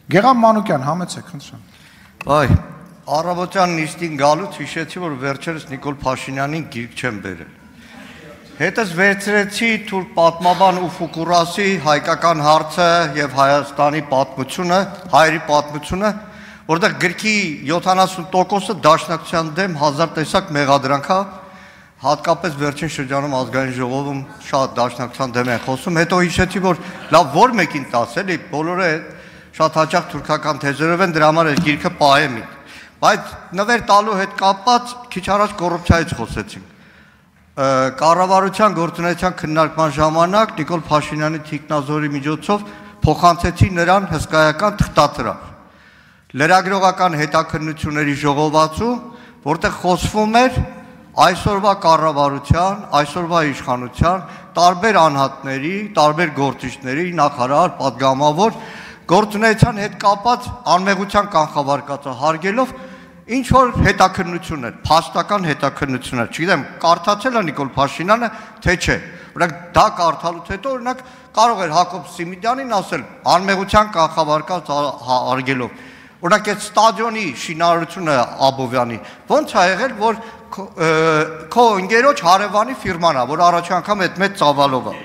Գեգամ Մանուկյան, համեցեք, խնդրեմ։ Այ, առավոտյան նիստին գալուց հիշեցի, որ վերջերս Նիկոլ Փաշինյանին գիրք չեմ բերել։ Հետս վերցրեցի թուրք պատմաբան Ուֆուկ Ուրասի հայկական հարցը եւ Հայաստանի պատմությունը, հայերի պատմությունը, որտեղ գրքի 70%-ը դաշնակցության դեմ հազար տեսակ մեղադրանք է, հատկապես վերջին շրջանում ազգային ժողովում շատ դաշնակցության դեմ են խոսում, հետո հիշեցի, որ լավ որ մեկին տաս, էլի, բոլորը շատ հաճախ թուրքական թեզերով են, դրա համար այս գիրքը պահեմ ինձ։ Բայց նվեր տալու հետ կապված քիչ առաջ կոռուպցիայից խոսեցինք։ Կառավարության գործունեության քննարկման ժամանակ Նիկոլ Փաշինյանի թիկնազորի միջոցով փոխանցեցի նրան հսկայական թղթադրամ։ Լրագրողական հետաքննությունների ժողովածու, որտեղ խոսվում էր այսօրվա կառավարության, այսօրվա իշխանության տարբեր անհատների, տարբեր գործիչների, նախարար, падգամավոր գործունեության հետ կապված անմեղության կանխավարկածը հարգելով ինչ որ հետաքննություններ, փաստական հետաքննություններ, չգիտեմ, կարդացել է Նիկոլ Փաշինյանը, թե չէ։ Օրինակ դա կարդալուց հետո օրինակ կարող էր Հակոբ Սիմիդյանին ասել անմեղության կանխավարկած հարգելով։ Օրինակ այդ ստադիոնի շինարարությունը Աբովյանի ո՞նց է եղել, որ քո ընկերոջ հարևանի ֆիրման է, որ առաջ անգամ այդ մեծ ծավալով է։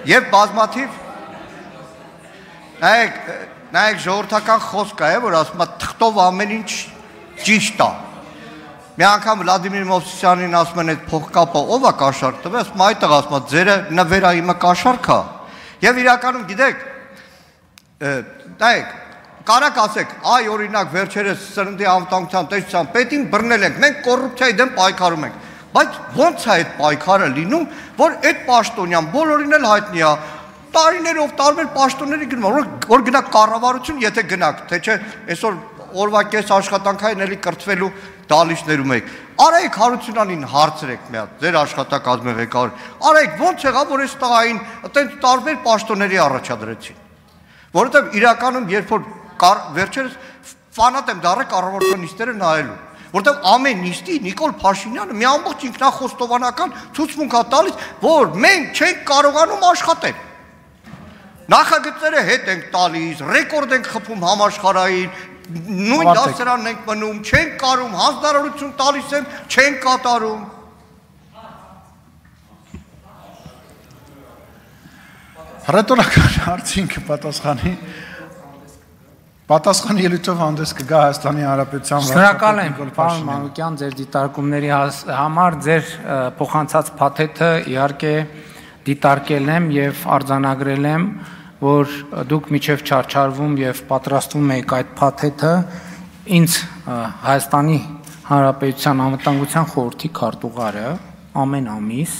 Եվ բազմաթիվ նայեք ժողովրդական խոսք է, որ ասում է թղթով ամեն ինչ ճիշտ է։ Մի անգամ Վլադիմիր Մովսիսյանին ասում են այդ փողկապը ով է կաշառք տվել, ասում այդտեղ ասում է ձերը նվերա իմը կաշառք է։ Եվ իրականում գիտեք, նայեք, կարակ ասեք, այ օրինակ վերջերս սննդի անվտանգության տեսության պետին բռնել ենք, մենք կոռուպցիայի դեմ պայքարում ենք։ Բայց ո՞նց է այդ պայքարը լինում, որ այդ պաշտոնյան բոլորին էլ հայտնի է, տարիներով տարբեր պաշտոնների գնում, որ գնա կառավարություն, եթե գնաք, թե չէ այսօր օրվա կես աշխատանքային էլի կրթվելու դալիչներում եք։ Արայք Հարությունյանին հարցրեք մի հատ, ձեր աշխատակազմի ղեկավար։ Արայք ո՞նց եղավ, որ այս տղային այդպես տարբեր պաշտոնների առաջադրեցին։ Որովհետև իրականում երբ որ վերջերս ֆանատ եմ դառել կառավարության նիստերը նայելու, որովհետև ամեն նիստի Նիկոլ Փաշինյանը մի ամբողջ ինքնախոստովանական ցուցմունք է տալիս, որ մենք չենք կարողանում աշխատել։ Նախագծերը հետ ենք տալիս, ռեկորդ ենք խփում համաշխարհային, նույն դասարանն ենք մնում, չենք կարում, հանձնարարություն տալիս են, չենք կատարում։ Հռետորական հարցին պատասխանի ելույթով հանդես կգա Հայաստանի Հանրապետության Շնորհակալ եմ, պարոն Մանուկյան, ձեր դիտարկումների համար, ձեր փոխանցած փաթեթը իհարկե դիտարկել եմ եւ արձանագրել եմ, որ դուք միջև չարչարվում եւ պատրաստվում եք այդ փաթեթը ինձ Հայաստանի Հանրապետության անվտանգության խորհրդի քարտուղարը ամեն ամիս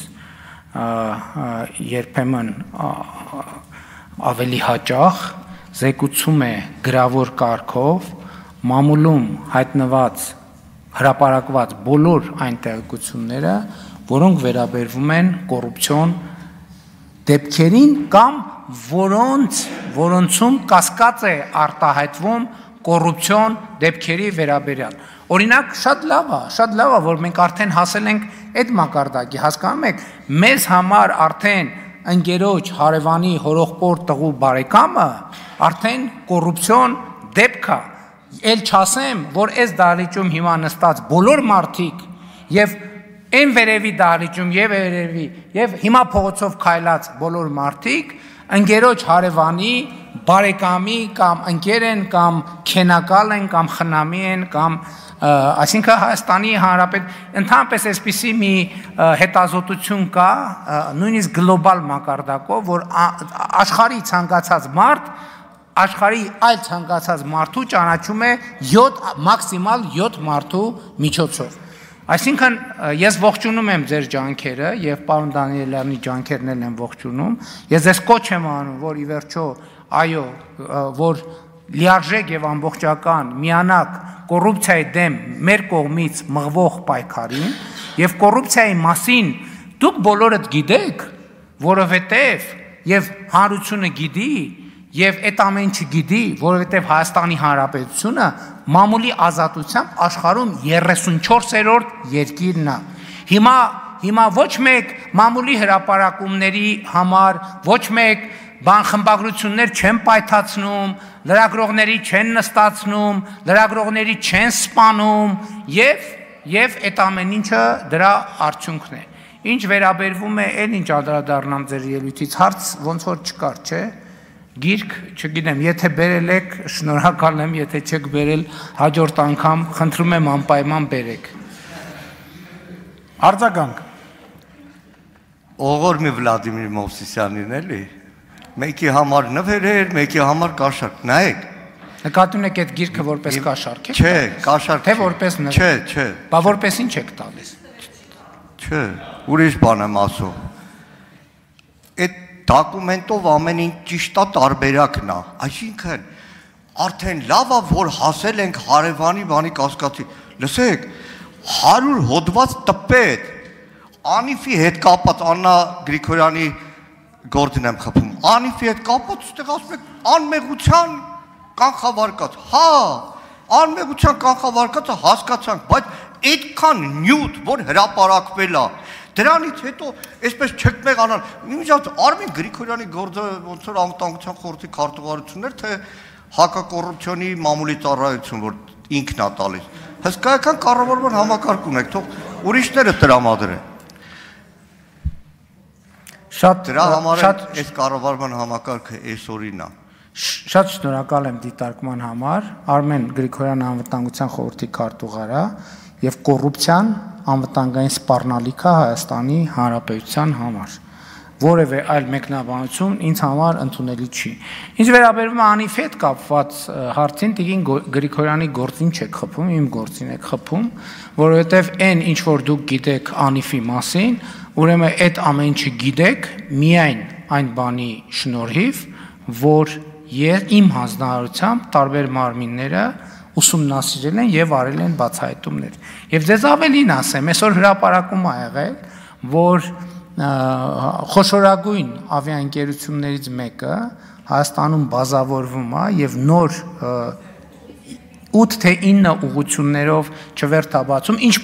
երբեմն ավելի հաճախ զեկուցում է գրավոր կարգով մամուլում հայտնված հրապարակված բոլոր այն տեղեկությունները, որոնք վերաբերվում են կոռուպցիոն դեպքերին կամ որոնցում կասկած է արտահայտվում կոռուպցիոն դեպքերի վերաբերյալ։ Օրինակ շատ լավ է, որ մենք արդեն հասել ենք այդ մակարդակի, հասկանում եք, մեզ համար արդեն ընկերոջ հարևանի հորողպոր տղու բարեկամը արդեն կոռուպցիոն դեպք է, էլ չասեմ, որ այս դահլիճում հիմա նստած բոլոր մարդիկ եւ այն վերևի դահլիճում եւ վերևի եւ հիմա փողոցով քայլած բոլոր մարդիկ ընկերոջ հարևանի բարեկամի կամ ընկեր են կամ քենակալ են կամ խնամի են կամ այսինքն Հայաստանի Հանրապետ ընդհանրապես այսպիսի մի հետազոտություն կա նույնիսկ գլոբալ մակարդակով, որ աշխարհի ցանկացած մարդ աշխարհի այլ ցանկացած մարդու ճանաչում է 7 մաքսիմալ 7 մարդու միջոցով։ Այսինքն ես ողջունում եմ ձեր ջանքերը եւ պարոն Դանիելյանի ջանքերն էլ եմ ողջունում։ Ես ձեզ կոչ եմ անում, որ ի վերջո այո, որ լիարժեք եւ ամբողջական միանակ կոռուպցիայի դեմ մեր կողմից մղվող պայքարին եւ կոռուպցիայի մասին դուք բոլորդ գիտեք, որովհետեւ եւ հանրությունը գիտի եւ այդ ամեն ինչը գիտի, որովհետեւ Հայաստանի Հանրապետությունը մամուլի ազատությամբ աշխարհում 34-րդ երկիրն է։ հիմա ոչ մեկ մամուլի հրապարակումների համար, ոչ մեկ բան խմբագրություններ չեն պայթացնում, լրագրողների չեն նստացնում, լրագրողների չեն սպանում եւ այդ ամեն ինչը դրա արդյունքն է։ Ինչ վերաբերվում է այն ինչ անդրադառնամ ձեր ելույթից, հարց ոնց որ չկար, չէ՞։ Գիրք, չգիտեմ, եթե բերել եք, շնորհակալ եմ, եթե չեք բերել, հաջորդ անգամ խնդրում եմ անպայման բերեք։ Արձագանք։ Օղորմի Վլադիմիր Մովսիսյանին էլի։ Մեկի համար նվերեր, մեկի համար կաշառք, նայեք։ Նկատի ունեք այդ գիրքը որպես կաշառք է։ Չէ, կաշառք։ Թե որպես նվեր։ Չէ։ Բա որպես ինչ եք տալիս։ Չէ, ուրիշ բան եմ ասում։ Այդ դոկումենտով ամեն ինչ ճիշտ է, տարբերակն է։ Այսինքն արդեն լավ է, որ հասել ենք հարևանի բանի կասկածի։ Լսեք, 100 հոդված տպետ Անիֆի հետ կապած Աննա Գրիգորյանի գործին եմ խփում։ Անիֆի հետ կապած ուստեղ ասում եք անմեղության կանխավարկած։ Հա, անմեղության կանխավարկածը հասկացանք, բայց այդքան նյութ, որ հրապարակվել է, դրանից հետո այսպես չեք մեղանալ։ Իմիջիատ Արմեն Գրիգորյանի գործը ոնց որ անվտանգության խորհրդի քարտուղարություններ, թե հակակոռուպցիոնի մամուլի ծառայություն, որ ինքն է տալիս։ Հսկայական կառավարման համակարգ ունեք, թող ուրիշները տրամադրեն։ Դրա համար այս կառավարման համակարգը այսօրին է։ Շատ շնորհակալ եմ դիտարկման համար, Արմեն Գրիգորյան անվտանգության խորհրդի քարտուղարա եւ կոռուպցիան անվտանգային սպառնալիքը Հայաստանի Հանրապետության համար։ Որևէ այլ մեկնաբանություն ինձ համար ընդունելի չի։ Ինչ վերաբերում է Անիֆի հետ կապված հարցին, Տիկին Գրիգորյանի գործին չեք խփում, իմ գործին եք խփում, որովհետև այն ինչ որ դուք գիտեք Անիֆի մասին, ուրեմն այդ ամեն ինչը գիտեք միայն այն բանի շնորհիվ, որ իմ հանձնարարությամբ տարբեր մարմինները ուսումնասիրել են եւ արել են բացահայտումներ։ Եվ ձեզ ավելին ասեմ, այսօր հրապարակում ա եղել, որ խոշորագույն ավիաընկերություններից մեկը Հայաստանում բազավորվում է եւ նոր 8 թե 9 ուղղություններով չվերթաբացում, ինչ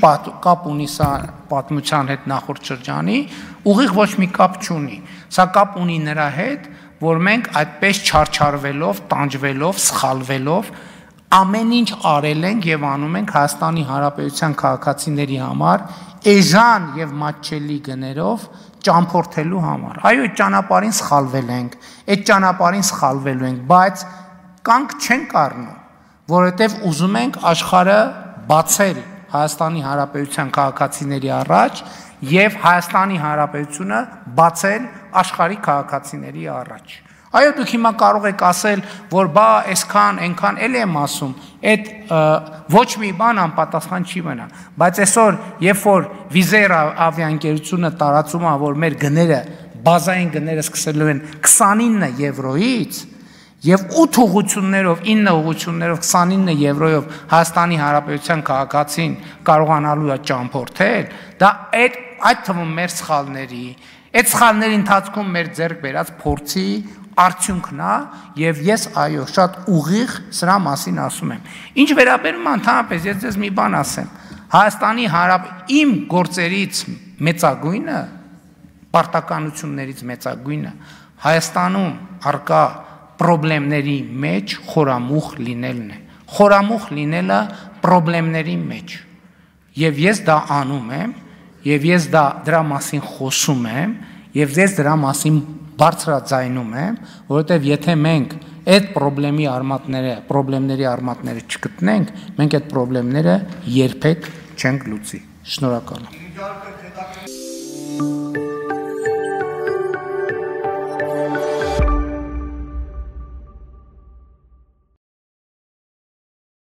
կապ ունի սա պատմության հետ նախորդ շրջանի, ուղիղ ոչ մի կապ չունի։ Սա կապ ունի նրա հետ, որ մենք այդպես չարչարվելով, տանջվելով, սխալվելով ամեն ինչ արել ենք եւ անում ենք Հայաստանի Հանրապետության քաղաքացիների համար էժան եւ մատչելի գներով ճամփորդելու համար։ Այո, այդ ճանապարհին սխալվել ենք, այդ ճանապարհին սխալվելու ենք, բայց կանք չենք առնում, որովհետեւ ուզում ենք աշխարհը բացել Հայաստանի Հանրապետության քաղաքացիների առաջ եւ Հայաստանի Հանրապետությունը բացել աշխարհի քաղաքացիների առաջ։ Այո, դուք հիմա կարող եք ասել, որ բա այսքան, այնքան էլ եմ ասում, այդ ոչ մի բան անպատասխան չի մնա, բայց այսօր, երբ որ Վիզեր ավիաընկերությունը տարածում է, որ մեր գները, բազային գները սկսելու են 29 եվրոից եւ 8 ուղղություններով, 9 ուղղություններով 29 եվրոյով Հայաստանի Հանրապետության քաղաքացին կարողանալու է ճամփորդել, դա այդ թվում մեր սխալների, այդ սխալների ընթացքում մեր ձեռք բերած փորձի արդյունքն է եւ ես այո շատ ուղիղ սրա մասին ասում եմ։ Ինչ վերաբերում է ընդհանրապես ես ձեզ մի բան ասեմ։ Հայաստանի իմ գործերից մեծագույնը, պարտականություններից մեծագույնը Հայաստանում առկա պրոբլեմների մեջ խորամուխ լինելն է։ Խորամուխ լինելը պրոբլեմների մեջ։ Եվ ես դա անում եմ, եւ ես դրա մասին խոսում եմ, եւ ես դրա մասին բարձրաձայնում եմ, որովհետև եթե մենք այդ պրոբլեմների արմատները չգտնենք, մենք այդ պրոբլեմները երբեք չենք լուծի։ Շնորհակալ եմ։